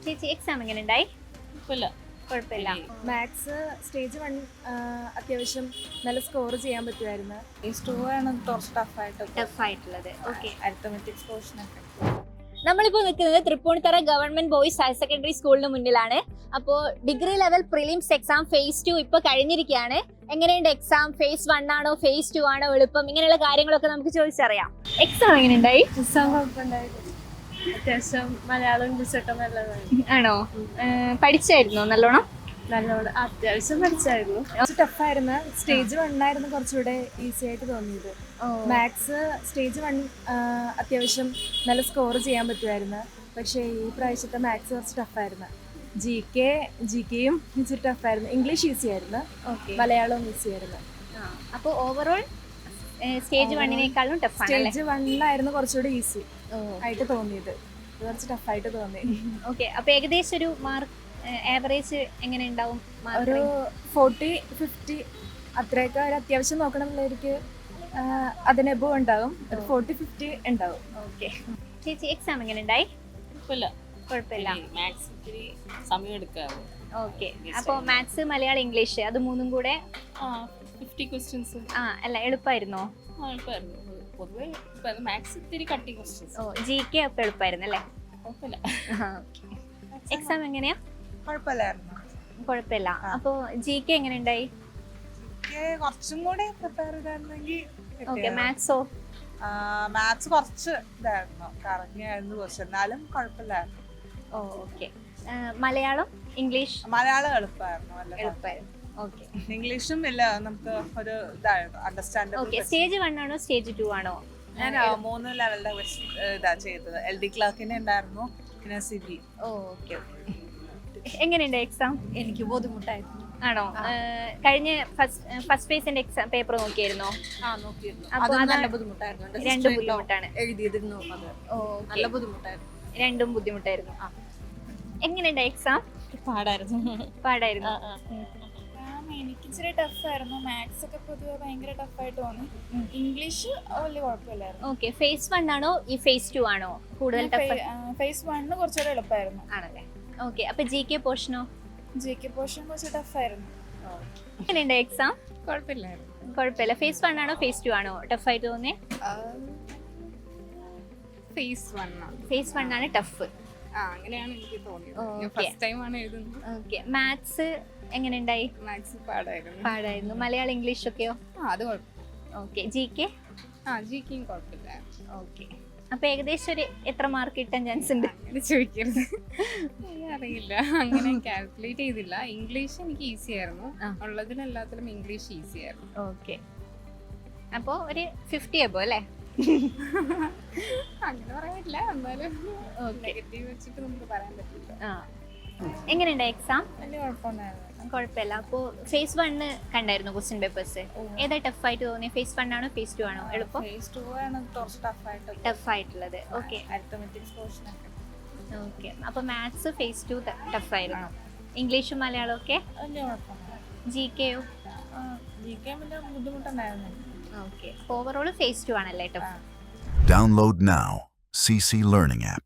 ചേച്ചി എക്സാം എങ്ങനെ ഉണ്ടായി? കുഴപ്പമില്ല. മാത്സ് സ്റ്റേജ് 1 അത്യാവശ്യം നല്ല സ്കോർ ചെയ്യാൻ പറ്റുമായിരുന്നു. സ്റ്റേജ് 2 ആണ് കുറച്ച് ടഫായിട്ടുള്ളത്. ഓക്കെ, അരിത്തമെറ്റിക്സ് പോർഷനൊക്കെ. നമ്മളിപ്പോൾ നിൽക്കുന്നത് Tripunithura government boys higher secondary സ്കൂളിന് മുന്നിലാണ്. അപ്പോൾ degree level prelims exam phase 2 ഇപ്പോൾ കഴിഞ്ഞിരിക്കുകയാണ്. എങ്ങനെയുണ്ട് എക്സാം? ഫേസ് 1 ആണോ ഫേസ് 2 ആണോ എളുപ്പം? ഇങ്ങനെയുള്ള കാര്യങ്ങളൊക്കെ നമുക്ക് ചോദിച്ചറിയാം. എക്സാം എങ്ങനെയുണ്ടായി? എക്സാം കുഴപ്പമുണ്ടായിരുന്നു. അത്യാവശ്യം മലയാളം ഇംഗ്ലീഷൊക്കെ നല്ലതാണ്. ആണോ? പഠിച്ചായിരുന്നോ നല്ലോണം? നല്ലോണം അത്യാവശ്യം പഠിച്ചായിരുന്നു. കുറച്ച് ടഫായിരുന്നു. സ്റ്റേജ് 1 ആയിരുന്നു കുറച്ചുകൂടെ ഈസി ആയിട്ട് തോന്നിയത്. മാത്സ് സ്റ്റേജ് 1 അത്യാവശ്യം നല്ല സ്കോർ ചെയ്യാൻ പറ്റുമായിരുന്നു. പക്ഷേ ഈ പ്രാവശ്യത്തെ മാത്സ് കുറച്ച് ടഫായിരുന്നു. ജി കെയും ഇച്ചിരി ടഫായിരുന്നു. ഇംഗ്ലീഷ് ഈസി ആയിരുന്നു, മലയാളവും ഈസി ആയിരുന്നു. അപ്പോൾ ഓവറോൾ സ്റ്റേജ് 1-നേക്കാളും ടഫാണ്. സ്റ്റേജ് 1 കുറച്ചുകൂടി ഈസി ആയിട്ട് തോന്നിയത്. കുറച്ച് ടഫായിട്ട് തോന്നി. ഓക്കെ, അപ്പോൾ ഏകദേശം ഒരു മാർക്ക് ആവറേജ് എങ്ങനെ ഉണ്ടാവും? ഒരു 40-50 അത്രയൊക്കെ ഒരു അത്യാവശ്യം നോക്കണമെന്നുള്ളവർക്ക് അതിനെബോ ഉണ്ടാവും. ഒരു 40-50 ഉണ്ടാവും. ഓക്കെ ചേച്ചി, എക്സാം എങ്ങനെ ഉണ്ടായി? കുഴപ്പമില്ല. മാത്സ് ഇത്തിരി സമയം എടുക്കാറ്. ഓക്കെ, അപ്പോൾ മാത്സ് മലയാളം ഇംഗ്ലീഷ് അത് മൂന്നും കൂടെ 50 ക്വസ്റ്റ്യൻസ്. അല്ല എളുപ്പമായിരുന്നോ? പൊതുവെ മാത്സ് ഇത്തിരി കട്ടി ക്വസ്റ്റ്യൻസ്. ജി കെ അപ്പോൾ എളുപ്പമായിരുന്നു അല്ലേ? കുഴപ്പമില്ല. എക്സാം എങ്ങനെയാ? കുഴപ്പമില്ലായിരുന്നു. കുഴപ്പമില്ല. അപ്പോൾ ജി കെ എങ്ങനെ ഉണ്ടായി? കുറച്ചും കൂടെ പ്രിപ്പയർ ചെയ്തായിരുന്നെങ്കിൽ. ഓക്കെ, മാത്സോ? മാത്സ് കുറച്ച് ഇതായിരുന്നു, കറങ്ങിയായിരുന്നു കുറച്ച്, എന്നാലും കുഴപ്പമില്ലായിരുന്നു. ഓക്കെ. മലയാളം ഇംഗ്ലീഷ്? മലയാളം എളുപ്പമായിരുന്നു. എളുപ്പമായിരുന്നു. ഓക്കെ. ഇംഗ്ലീഷും ഇല്ല, നമുക്ക് ഒരു ഇതായിരുന്നു അണ്ടർസ്റ്റാൻഡ്. ഓക്കെ, സ്റ്റേജ് 1 ആണോ സ്റ്റേജ് 2 ആണോ? ഞാൻ 3 ലെവലിന്റെ ഇതാ ചെയ്തത്. LD ക്ലാർക്കിന്റെ ഉണ്ടായിരുന്നു, പിന്നെ സിബി. ഓക്കെ. എങ്ങനെയുണ്ട് എക്സാം? എനിക്ക് ബുദ്ധിമുട്ടായിരുന്നു. ആണോ? കഴിഞ്ഞ ഫസ്റ്റ് ഫേസിന്റെ എക്സാം പേപ്പർ നോക്കിയായിരുന്നോ? നോക്കിയിരുന്നു. അപ്പോൾ നല്ല ബുദ്ധിമുട്ടായിരുന്നു. രണ്ടും ബുദ്ധിമുട്ടാണ്. എഴുതിയതിരുന്നു അത് നല്ല ബുദ്ധിമുട്ടായിരുന്നു. രണ്ടും ബുദ്ധിമുട്ടായിരുന്നു. എങ്ങനെയുണ്ട് എക്സാം? പാടായിരുന്നു. എനിക്ക് ഇച്ചിരി ടഫായിരുന്നു. മാത്സ് ഒക്കെ പൊതുവെ ഭയങ്കര ടഫായിട്ട് തോന്നി. ഇംഗ്ലീഷ് വലിയ കുഴപ്പമില്ലായിരുന്നു. ഓക്കെ, ഫേസ് 1 ആണോ ഈ ഫേസ് 2 ആണോ കൂടുതൽ ടഫ്? ഫേസ് 1 കുറച്ചുകൂടെ എളുപ്പമായിരുന്നു. ആണല്ലേ? ഓക്കെ, അപ്പൊ G K portion? G K portion കുറച്ച് ടഫായിരുന്നു. എങ്ങനെയുണ്ട് എക്സാം? കുഴപ്പമില്ലായിരുന്നു. കുഴപ്പമില്ല. ഫേസ് 1 ആണോ ഫേസ് 2 ആണോ ടഫായിട്ട് തോന്നിയേ? ഫേസ് 1 ആണ്. ഫേസ് 1 ആണ് ടഫ്. അങ്ങനെയാണ് എനിക്ക് തോന്നിയത്. ഫസ്റ്റ് ടൈം ആണ് എഴുതുന്നത്. Okay, maths എങ്ങനെയുണ്ടായി? മാത്സ് പാടായിരുന്നു. പാടായിരുന്നു. മലയാളം ഇംഗ്ലീഷ് ഒക്കെയോ? അത് കുഴപ്പമില്ല. Okay, G K? ജി കെയും കുഴപ്പമില്ല. ഓക്കെ, അപ്പൊ ഏകദേശം ഒരു എത്ര മാർക്ക് കിട്ടാൻ ചാൻസ് ഉണ്ട്? അങ്ങനെ ചോദിക്കരുത്, അറിയില്ല, അങ്ങനെ കാൽക്കുലേറ്റ് ചെയ്തില്ല. ഇംഗ്ലീഷ് എനിക്ക് ഈസി ആയിരുന്നു. ഉള്ളതിനെല്ലാത്തിലും ഇംഗ്ലീഷ് ഈസി ആയിരുന്നു. ഓക്കെ, അപ്പോൾ ഒരു 50 അബോ അല്ലേ? അങ്ങനെ പറയാൻ പറ്റില്ല, എന്നാലും നെഗറ്റീവ് വെച്ചിട്ട് നമുക്ക് പറയാൻ പറ്റില്ല. എങ്ങനെയുണ്ട് എക്സാം? വലിയ കുഴപ്പമുണ്ടായിരുന്നു. കുഴപ്പമില്ല. അപ്പോൾ ഫേസ് 1 കണ്ടായിരുന്നു ക്വസ്റ്റ്യൻ പേപ്പേഴ്സ്? ഏതാ ടഫായിട്ട് തോന്നിയ? ഫേസ് 1 ആണോ ഫേസ് 2 ആണോ എളുപ്പം? ഫേസ് 2 ആണ് കുറച്ച് ടഫായിട്ടുള്ളത്. ഓക്കെ. അരിത്തമെറ്റിക്സ് പോർഷനൊക്കെ. ഓക്കെ, അപ്പോൾ മാത്സ് ഫേസ് 2 ടഫായിരുന്നു. ഇംഗ്ലീഷും മലയാളം ഒക്കെ? വലിയ കുഴപ്പമില്ല. ജി കെയോ? ജി കെ വലിയ ബുദ്ധിമുട്ടുണ്ടായിരുന്നു. ഓക്കെ, ഓവറോൾ ഫേസ് 2 ആണല്ലേ tough? Download now CC Learning app.